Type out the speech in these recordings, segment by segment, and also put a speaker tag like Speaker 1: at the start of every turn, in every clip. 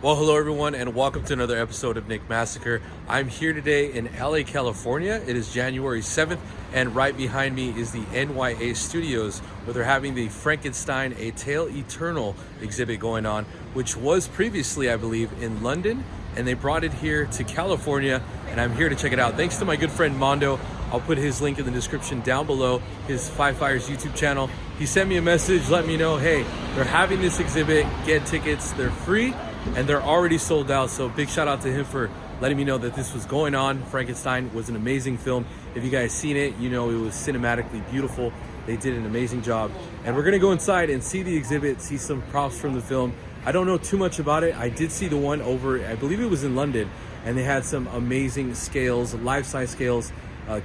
Speaker 1: Well, hello everyone, and welcome to another episode of Nick Massacre. I'm here today in LA, California. It is January 7th, and right behind me is the NYA Studios, where they're having the Frankenstein: A Tale Eternal exhibit going on, which was previously, I believe, in London, and they brought it here to California, and I'm here to check it out. Thanks to my good friend Mondo. I'll put his link in the description down below, his Five Fires YouTube channel. He sent me a message, let me know, hey, they're having this exhibit, get tickets, they're free, and they're already sold out. So big shout out to him for letting me know that this was going on. Frankenstein was an amazing film. If you guys seen it, you know it was cinematically beautiful. They did an amazing job. And we're gonna go inside and see the exhibit, see some props from the film. I don't know too much about it. I did see the one over, I believe it was in London, and they had some amazing scales, life-size scales,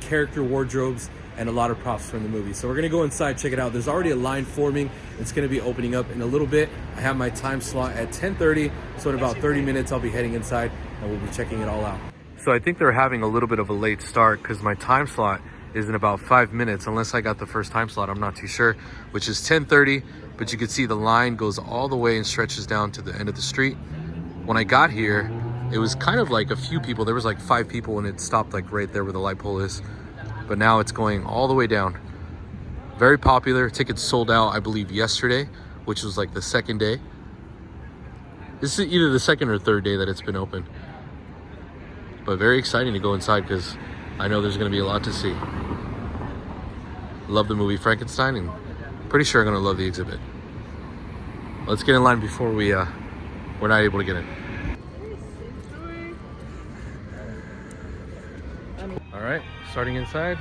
Speaker 1: character wardrobes, and a lot of props from the movie. So we're gonna go inside, check it out. There's already a line forming. It's gonna be opening up in a little bit. I have my time slot at 10:30, so in about 30 minutes, I'll be heading inside and we'll be checking it all out. So I think they're having a little bit of a late start because my time slot is in about 5 minutes, unless I got the first time slot, I'm not too sure, which is 10:30, but you can see the line goes all the way and stretches down to the end of the street. When I got here, it was kind of like a few people. There was like 5 people and it stopped like right there where the light pole is. But now it's going all the way down. Very popular. Tickets sold out, I believe, yesterday, which was like the second day. This is either the second or third day that it's been open. But very exciting to go inside because I know there's going to be a lot to see. Love the movie Frankenstein, and pretty sure I'm going to love the exhibit. Let's get in line before we're not able to get in. All right, starting inside.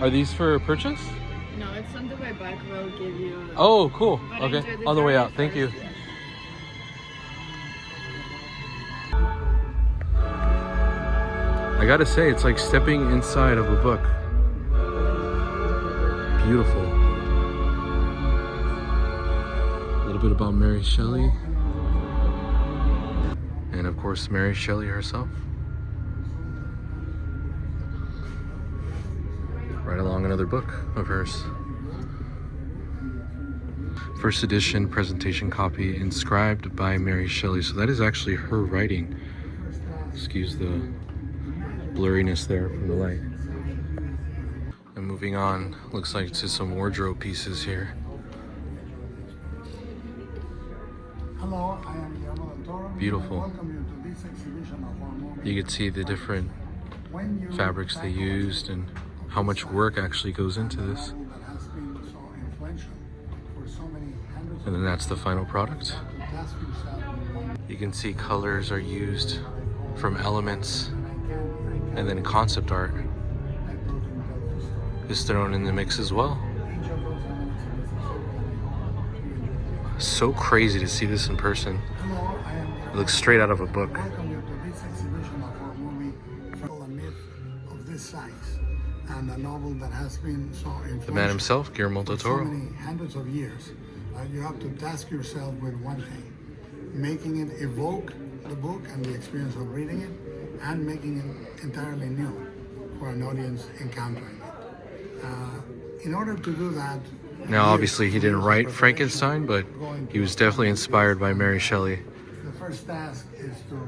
Speaker 1: Are these for purchase?
Speaker 2: No, it's on the way back. We'll give you.
Speaker 1: Oh, cool.
Speaker 2: But
Speaker 1: Okay, on the way out. Thank you. I gotta say, it's like stepping inside of a book. Beautiful. A little bit about Mary Shelley. And of course, Mary Shelley herself. Right along another book of hers. First edition presentation copy inscribed by Mary Shelley. So that is actually her writing. Excuse the blurriness there from the light. And moving on, looks like to some wardrobe pieces here.
Speaker 3: Hello, I am Guillermo Del Toro.
Speaker 1: Beautiful.
Speaker 3: Welcome you to this exhibition of our movie.
Speaker 1: You can see the different fabrics they used and how much work actually goes into this. And then that's the final product. You can see colors are used from elements, and then concept art is thrown in the mix as well. So crazy to see this in person. It looks straight out of a book.
Speaker 3: And a novel that has been so influential.
Speaker 1: The man himself, Guillermo Del Toro.
Speaker 3: For so many hundreds of years, you have to task yourself with one thing: making it evoke the book and the experience of reading it, and making it entirely new for an audience encountering it. In order to do that,
Speaker 1: now obviously he didn't write Frankenstein, but he was definitely inspired by Mary Shelley.
Speaker 3: The first task is to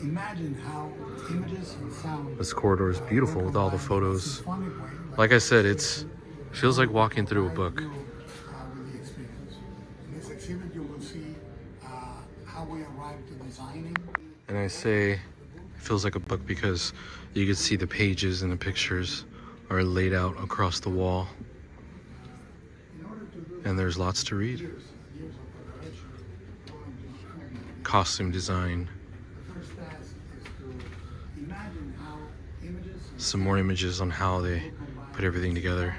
Speaker 3: imagine how images and sound.
Speaker 1: This corridor is beautiful with all the photos. Like I said, it feels like walking through a book.
Speaker 3: In this exhibit, you will see how we arrived to designing.
Speaker 1: And I say it feels like a book because you can see the pages and the pictures are laid out across the wall. And there's lots to read. Costume design. Some more images on how they put everything together.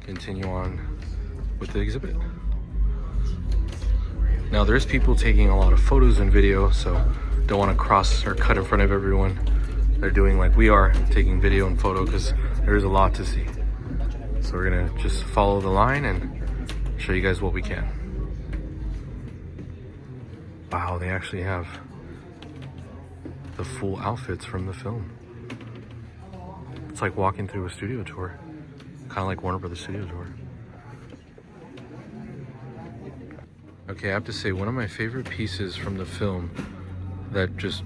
Speaker 1: Continue on with the exhibit. Now there's people taking a lot of photos and video, so don't want to cross or cut in front of everyone. They're doing like we are, taking video and photo, because there's a lot to see. So we're gonna just follow the line and show you guys what we can. Wow, they actually have the full outfits from the film. It's like walking through a studio tour. Kind of like Warner Brothers Studios were. Okay, I have to say, one of my favorite pieces from the film that just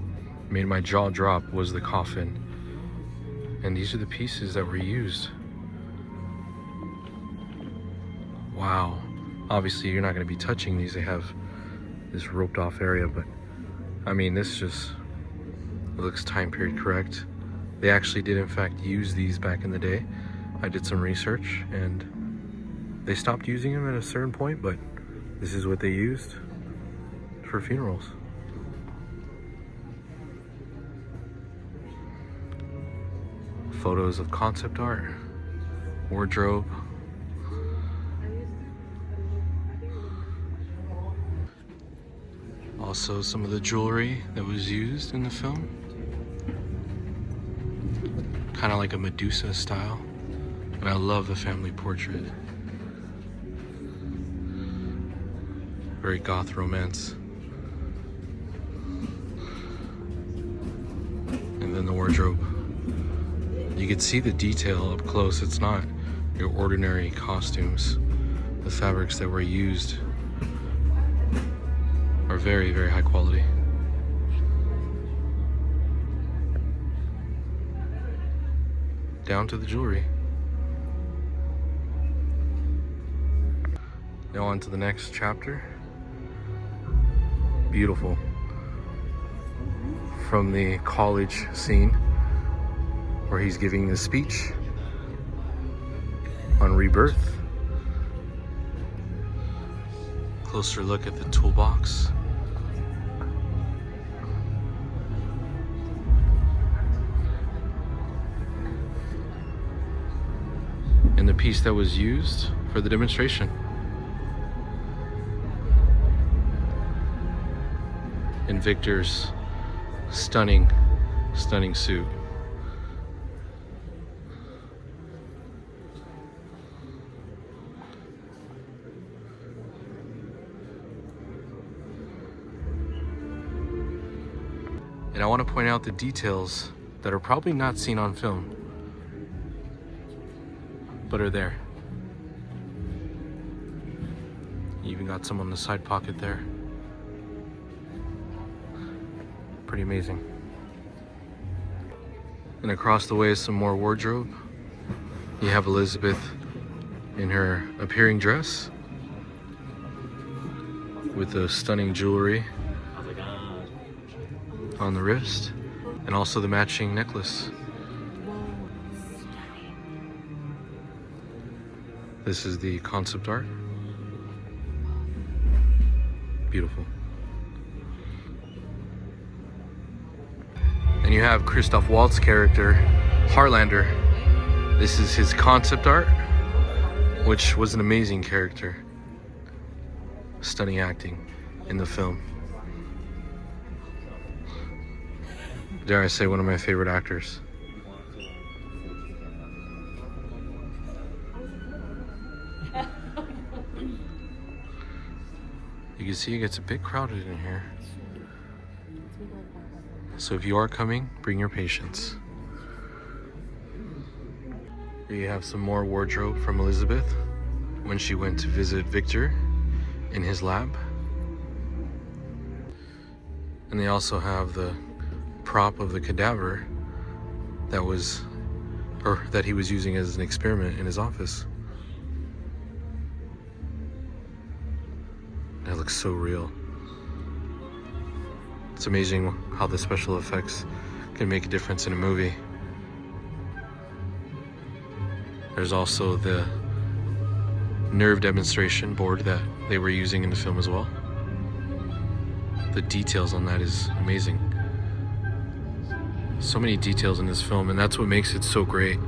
Speaker 1: made my jaw drop was the coffin. And these are the pieces that were used. Wow. Obviously, you're not going to be touching these. They have this roped off area, but I mean, this just looks time period correct. They actually did, in fact, use these back in the day. I did some research, and they stopped using them at a certain point, but this is what they used for funerals. Photos of concept art, wardrobe. Also some of the jewelry that was used in the film. Kind of like a Medusa style. And I love the family portrait. Very goth romance. And then the wardrobe. You can see the detail up close. It's not your ordinary costumes. The fabrics that were used are very, very high quality. Down to the jewelry. Now on to the next chapter. Beautiful. From the college scene where he's giving the speech on rebirth. Closer look at the toolbox. And the piece that was used for the demonstration. And Victor's stunning suit. And I want to point out the details that are probably not seen on film, but are there. You even got some on the side pocket there. Pretty amazing. And across the way is some more wardrobe. You have Elizabeth in her appearing dress with the stunning jewelry on the wrist, and also the matching necklace. This is the concept art. Beautiful. And you have Christoph Waltz's character, Harlander. This is his concept art, which was an amazing character. Stunning acting in the film. Dare I say, one of my favorite actors. You can see it gets a bit crowded in here. So if you are coming, bring your patience. Here you have some more wardrobe from Elizabeth when she went to visit Victor in his lab. And they also have the prop of the cadaver that he was using as an experiment in his office. That looks so real. It's amazing how the special effects can make a difference in a movie. There's also the nerve demonstration board that they were using in the film as well. The details on that is amazing. So many details in this film, and that's what makes it so great.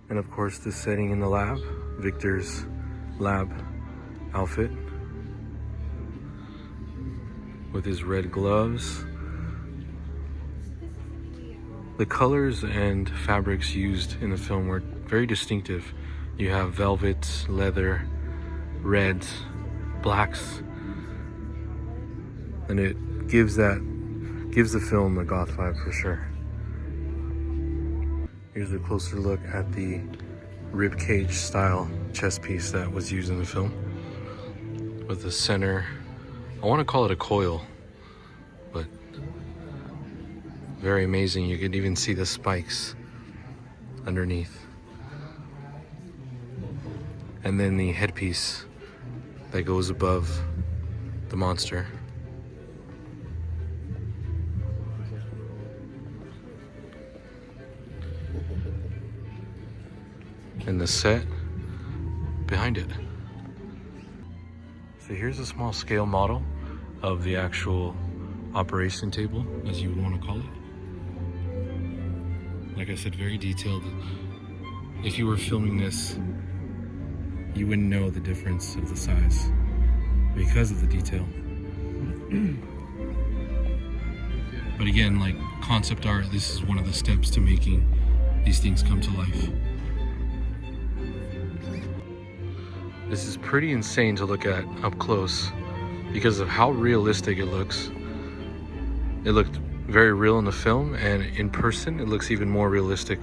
Speaker 1: And of course, the setting in the lab, Victor's lab outfit with his red gloves. The colors and fabrics used in the film were very distinctive. You have velvet, leather, reds, blacks, and it gives the film a goth vibe for sure. Here's a closer look at the rib cage style chess piece that was used in the film. With the center, I want to call it a coil, but very amazing. You could even see the spikes underneath. And then the headpiece that goes above the monster. And the set behind it. So here's a small scale model of the actual operation table, as you would want to call it. Like I said, very detailed. If you were filming this, you wouldn't know the difference of the size because of the detail. But again, like concept art, this is one of the steps to making these things come to life. This is pretty insane to look at up close because of how realistic it looks. It looked very real in the film, and in person it looks even more realistic.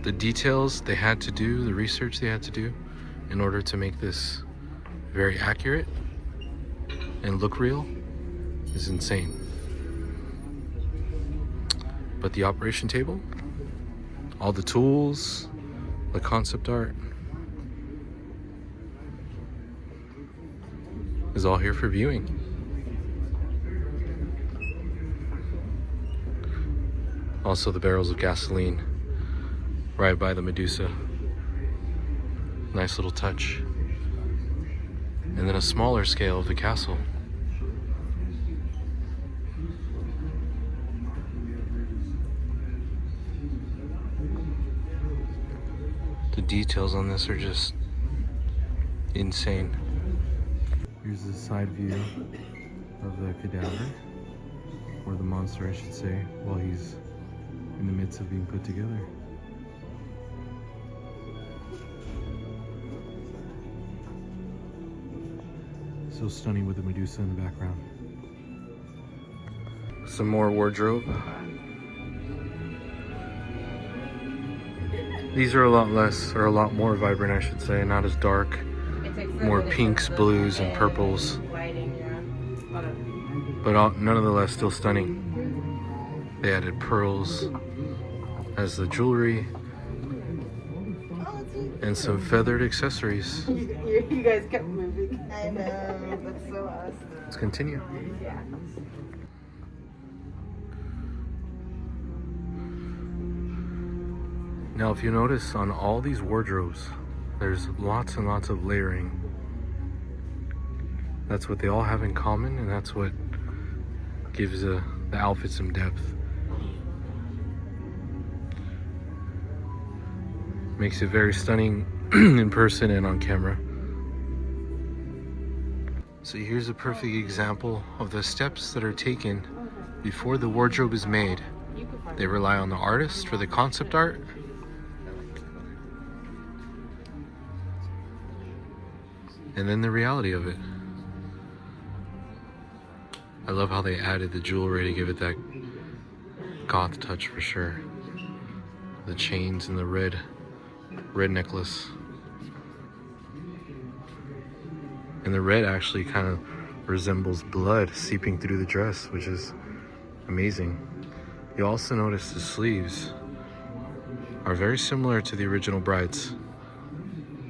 Speaker 1: The details they had to do, the research they had to do in order to make this very accurate and look real is insane. But the operation table, all the tools, the concept art is all here for viewing. Also the barrels of gasoline right by the Medusa. Nice little touch. And then a smaller scale of the castle. The details on this are just insane. Here's the side view of the cadaver, or the monster I should say, while he's in the midst of being put together. So stunning with the Medusa in the background. Some more wardrobe. These are a lot less, or a lot more vibrant, I should say, not as dark. More pinks, blues, and purples. But nonetheless, still stunning. They added pearls as the jewelry and some feathered accessories.
Speaker 4: You guys kept moving. I know, that's so awesome.
Speaker 1: Let's continue.
Speaker 4: Yeah.
Speaker 1: Now, if you notice on all these wardrobes, there's lots and lots of layering. That's what they all have in common, and that's what gives the outfit some depth. Makes it very stunning in person and on camera. So here's a perfect example of the steps that are taken before the wardrobe is made. They rely on the artist for the concept art, and then the reality of it. I love how they added the jewelry to give it that goth touch for sure. The chains and the red necklace. And the red actually kind of resembles blood seeping through the dress, which is amazing. You also notice the sleeves are very similar to the original bride's,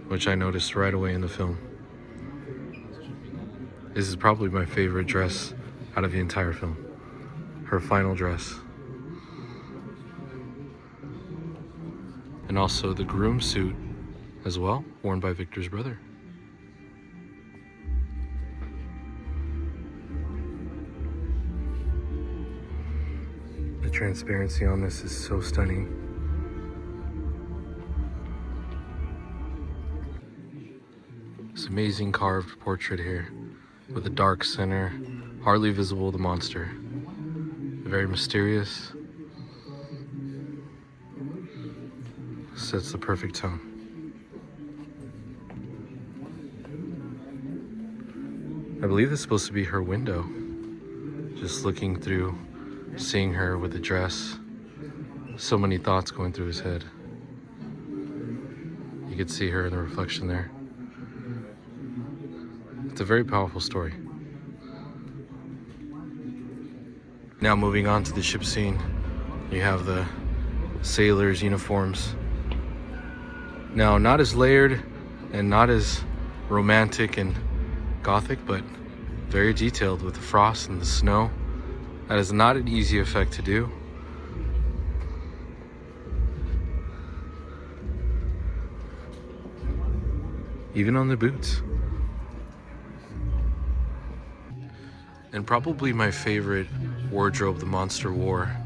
Speaker 1: which I noticed right away in the film. This is probably my favorite dress out of the entire film. Her final dress. And also the groom suit as well, worn by Victor's brother. The transparency on this is so stunning. This amazing carved portrait here with a dark center, hardly visible the monster. Very mysterious. Sets the perfect tone. I believe this is supposed to be her window. Just looking through, seeing her with the dress So many thoughts going through his head. You could see her in the reflection there. It's a very powerful story. Now moving on to the ship scene, you have the sailors' uniforms. Now, not as layered and not as romantic and gothic, but very detailed with the frost and the snow. That is not an easy effect to do. Even on the boots. And probably my favorite wardrobe the monster wore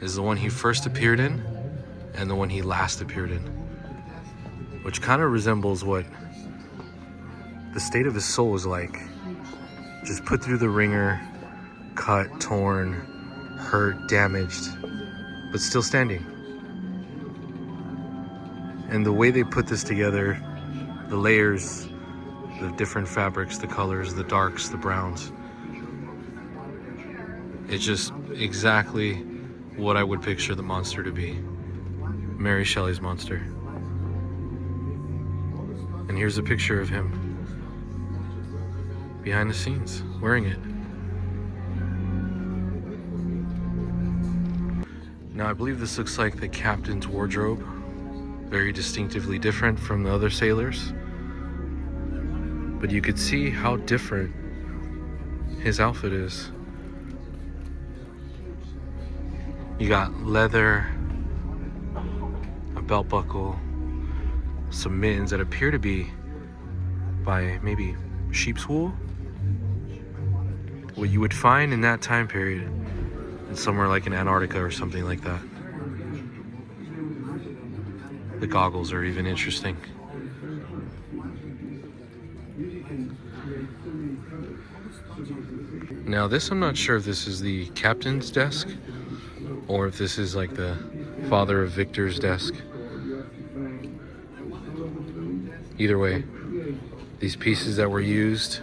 Speaker 1: is the one he first appeared in and the one he last appeared in, which kind of resembles what the state of his soul was like. Just put through the ringer, cut, torn, hurt, damaged, but still standing. And the way they put this together, the layers, the different fabrics, the colors, the darks, the browns, it's just exactly what I would picture the monster to be. Mary Shelley's monster. And here's a picture of him behind the scenes, wearing it. Now I believe this looks like the captain's wardrobe. Very distinctively different from the other sailors. But you could see how different his outfit is. You got leather, a belt buckle, some mittens that appear to be by maybe sheep's wool. What you would find in that time period in somewhere like in Antarctica or something like that. The goggles are even interesting. Now this, I'm not sure if this is the captain's desk or if this is like the father of Victor's desk. Either way, these pieces that were used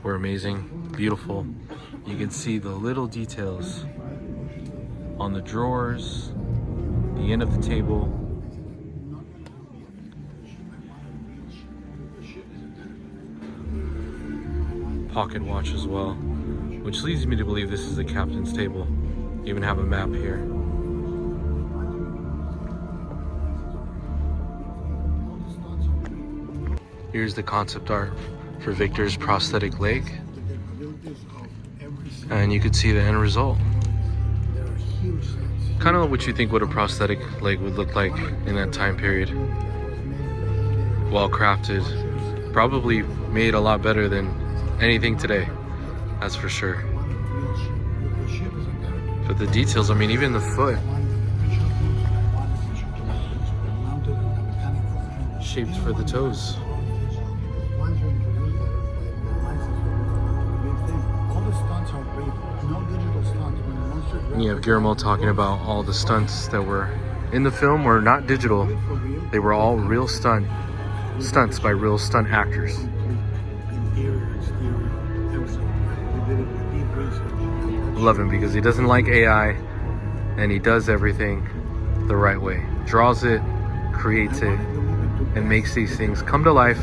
Speaker 1: were amazing, beautiful. You can see the little details on the drawers, the end of the table. Pocket watch as well, which leads me to believe this is the captain's table. You even have a map here. Here's the concept art for Victor's prosthetic leg. And you could see the end result. Kind of what you think what a prosthetic leg would look like in that time period. Well crafted, probably made a lot better than anything today, that's for sure. But the details, I mean, even the foot. Shaped for the toes. And you have Guillermo talking about all the stunts that were in the film were not digital. They were all real stunts by real stunt actors. Love him because he doesn't like AI and he does everything the right way. Draws it, creates it, and makes these things come to life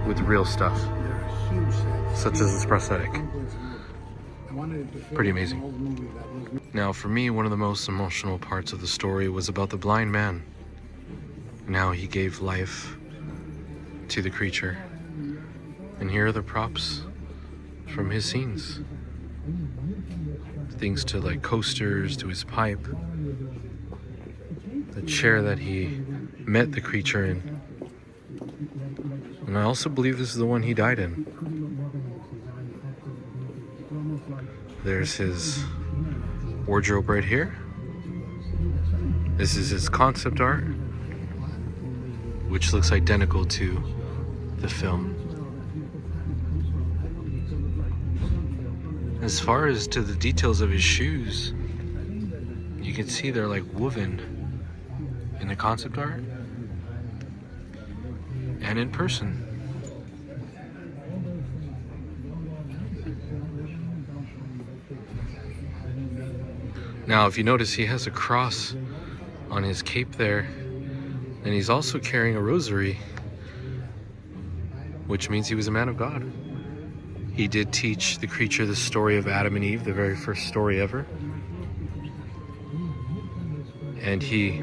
Speaker 1: with real stuff, such as this prosthetic. Pretty amazing. Now for me, one of the most emotional parts of the story was about the blind man. Now he gave life to the creature. And here are the props from his scenes. Things to like coasters, to his pipe, the chair that he met the creature in. And I also believe this is the one he died in. There's his wardrobe right here. This is his concept art, which looks identical to the film. As far as to the details of his shoes, you can see they're like woven in the concept art and in person. Now, if you notice, he has a cross on his cape there, and he's also carrying a rosary, which means he was a man of God. He did teach the creature the story of Adam and Eve, the very first story ever. And he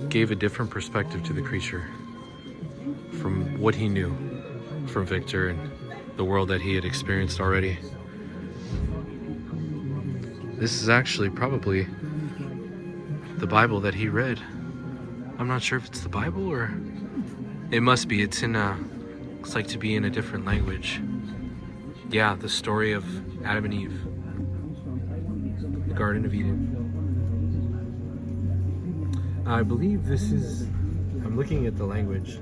Speaker 1: gave a different perspective to the creature from what he knew from Victor and the world that he had experienced already. This is actually probably the Bible that he read. I'm not sure if it's the Bible or it must be. It's in looks like to be in a different language. Yeah, the story of Adam and Eve, the Garden of Eden. I believe this is, I'm looking at the language,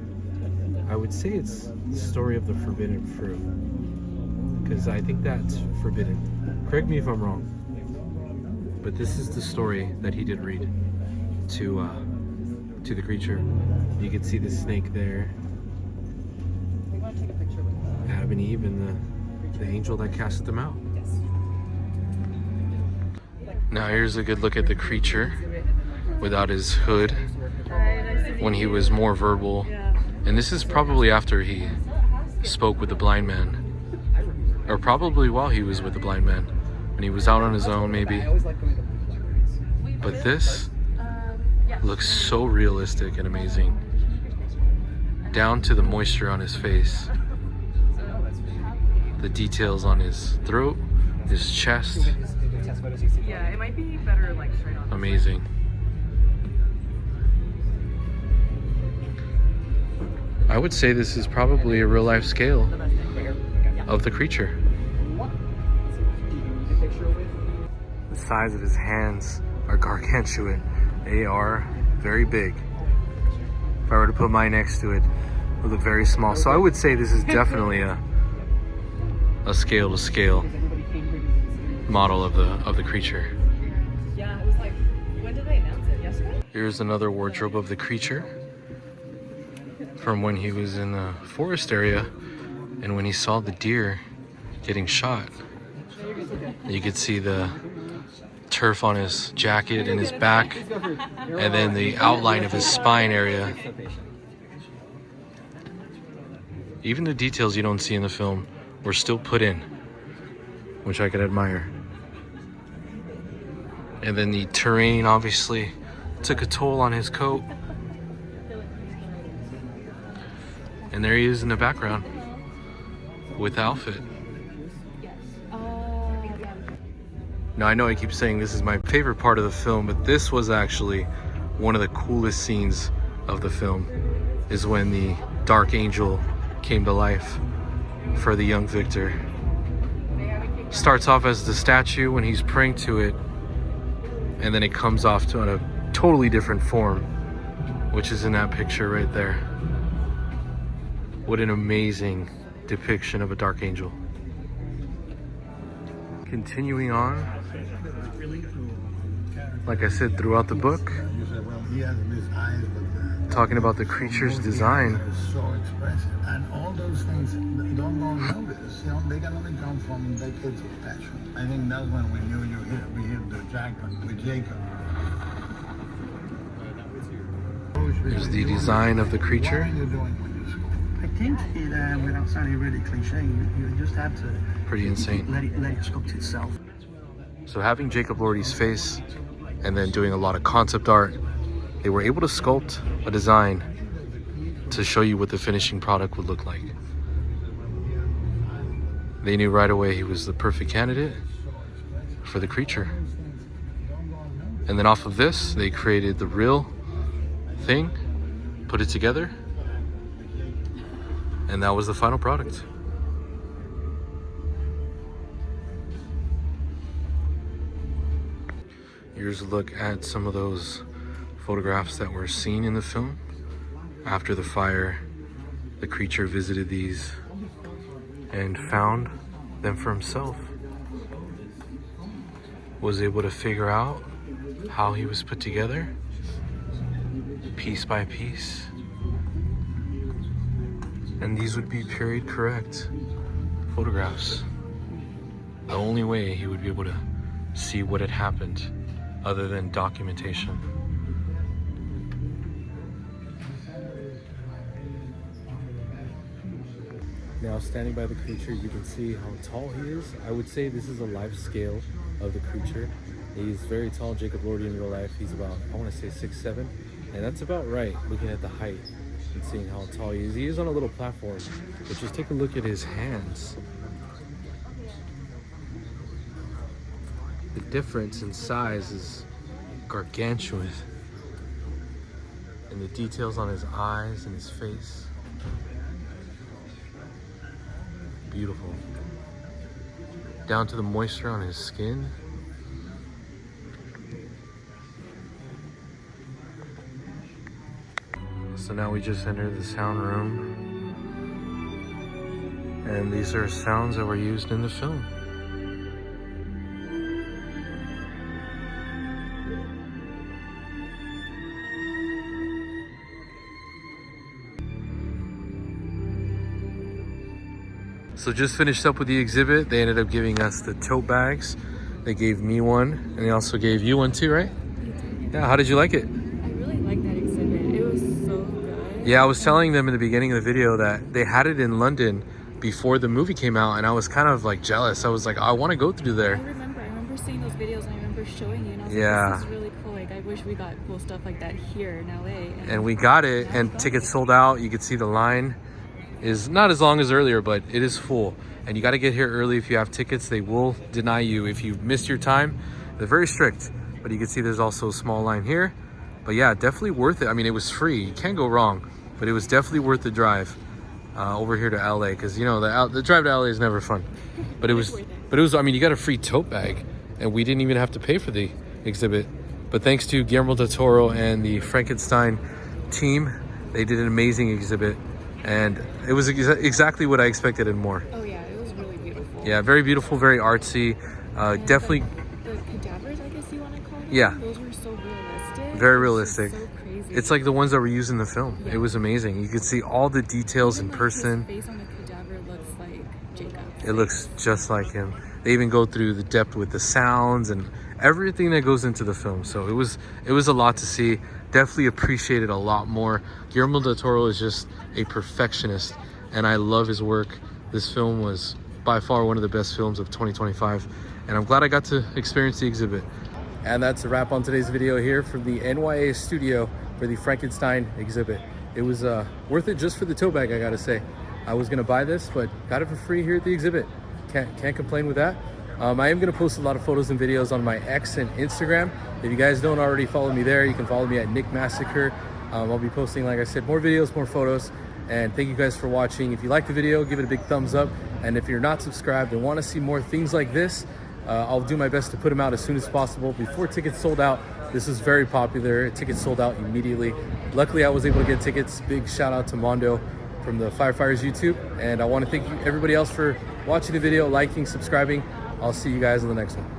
Speaker 1: I would say it's the story of the forbidden fruit, because I think that's forbidden. Correct me if I'm wrong, but this is the story that he did read to the creature. You can see the snake there, Adam and Eve, and the angel that casted them out. Now here's a good look at the creature without his hood when he was more verbal. And this is probably after he spoke with the blind man, or probably while he was with the blind man, when he was out on his own maybe. But this looks so realistic and amazing, down to the moisture on his face, the details on his throat, his chest.
Speaker 4: Yeah, it might be better like straight on.
Speaker 1: Amazing. I would say this is probably a real life scale of the creature. The size of his hands are gargantuan. They are very big. If I were to put mine next to it, it would look very small. So I would say this is definitely a scale to scale model of the creature.
Speaker 4: Yeah, it was like, when did they announce it? Yesterday?
Speaker 1: Here's another wardrobe of the creature from when he was in the forest area and when he saw the deer getting shot. You could see the turf on his jacket and his back, and then the outline of his spine area. Even the details you don't see in the film were still put in, which I could admire. And then the terrain obviously took a toll on his coat. And there he is in the background with the outfit. Now I know I keep saying this is my favorite part of the film, but this was actually one of the coolest scenes of the film, is when the dark angel came to life for the young Victor. Starts off as the statue when he's praying to it, and then it comes off to a totally different form, which is in that picture right there. What an amazing depiction of a dark angel. Continuing on, like I said throughout the book, talking about the creature's design.
Speaker 3: So expressive, and all those things don't go unnoticed. You know, they can only come from decades of passion. I think that's when we knew we hit the jackpot with Jacob.
Speaker 1: There's the design of the creature.
Speaker 3: What are you doing when you school?
Speaker 5: I think it, without sounding really cliche, you just have to
Speaker 1: Pretty insane.
Speaker 5: let it sculpt itself.
Speaker 1: So having Jacob Elordi's face and then doing a lot of concept art, they were able to sculpt a design to show you what the finishing product would look like. They knew right away he was the perfect candidate for the creature. And then off of this, they created the real thing, put it together, and that was the final product. Here's a look at some of those photographs that were seen in the film. After the fire, the creature visited these and found them for himself. Was able to figure out how he was put together, piece by piece. And these would be period correct photographs. The only way he would be able to see what had happened other than documentation. Now, standing by the creature, you can see how tall he is. I would say this is a life scale of the creature. He's very tall. Jacob Elordi in real life, he's about, I want to say 6'7", and that's about right, looking at the height and seeing how tall he is. He is on a little platform, but just take a look at his hands. The difference in size is gargantuan. And the details on his eyes and his face. Beautiful. Down to the moisture on his skin. So now we just entered the sound room. And these are sounds that were used in the film. So just finished up with the exhibit. They ended up giving us the tote bags. They gave me one, and they also gave you one too, right? Yeah, how did you like it?
Speaker 2: I really liked that exhibit. It was so good.
Speaker 1: Yeah, I was telling them in the beginning of the video that they had it in London before the movie came out, and I was kind of like jealous. I was like, I want to go through there.
Speaker 2: I remember seeing those videos, and I remember showing you, and I was like, this is really cool. Like, I wish we got cool stuff like that here in LA.
Speaker 1: And we got it, and tickets sold out. You could see the line is not as long as earlier, but it is full, and you got to get here early if you have tickets. They will deny you if you missed your time. They're very strict, but you can see there's also a small line here. But yeah, definitely worth it. I mean, it was free, you can't go wrong, but it was definitely worth the drive over here to LA, because you know the drive to LA is never fun. But it was I mean, you got a free tote bag, and we didn't even have to pay for the exhibit. But thanks to Guillermo Del Toro and the Frankenstein team, they did an amazing exhibit. And it was exactly what I expected and more.
Speaker 2: Oh yeah, it was really beautiful.
Speaker 1: Yeah, very beautiful, very artsy. Definitely.
Speaker 2: The cadavers, I guess you want to call them.
Speaker 1: Yeah.
Speaker 2: Those were so realistic.
Speaker 1: Very realistic.
Speaker 2: So crazy.
Speaker 1: It's like the ones that were used in the film.
Speaker 2: Yeah.
Speaker 1: It was amazing. You could see all the details in person.
Speaker 2: His face on the cadaver looks like Jacob.
Speaker 1: It looks just like him. They even go through the depth with the sounds and everything that goes into the film. So it was a lot to see. Definitely appreciate it a lot more. Guillermo Del Toro is just a perfectionist, and I love his work. This film was by far one of the best films of 2025, and I'm glad I got to experience the exhibit. And that's a wrap on today's video here from the NYA studio for the Frankenstein exhibit. It was worth it just for the tote bag, I gotta say. I was gonna buy this, but got it for free here at the exhibit. Can't complain with that. I am going to post a lot of photos and videos on my X and Instagram. If you guys don't already follow me there, you can follow me at Nick Massacre. I'll be posting, like I said, more videos, more photos. And thank you guys for watching. If you like the video, give it a big thumbs up. And if you're not subscribed and want to see more things like this, I'll do my best to put them out as soon as possible before tickets sold out. This is very popular. Tickets sold out immediately. Luckily, I was able to get tickets. Big shout out to Mondo from the Firefighters YouTube. And I want to thank everybody else for watching the video, liking, subscribing. I'll see you guys in the next one.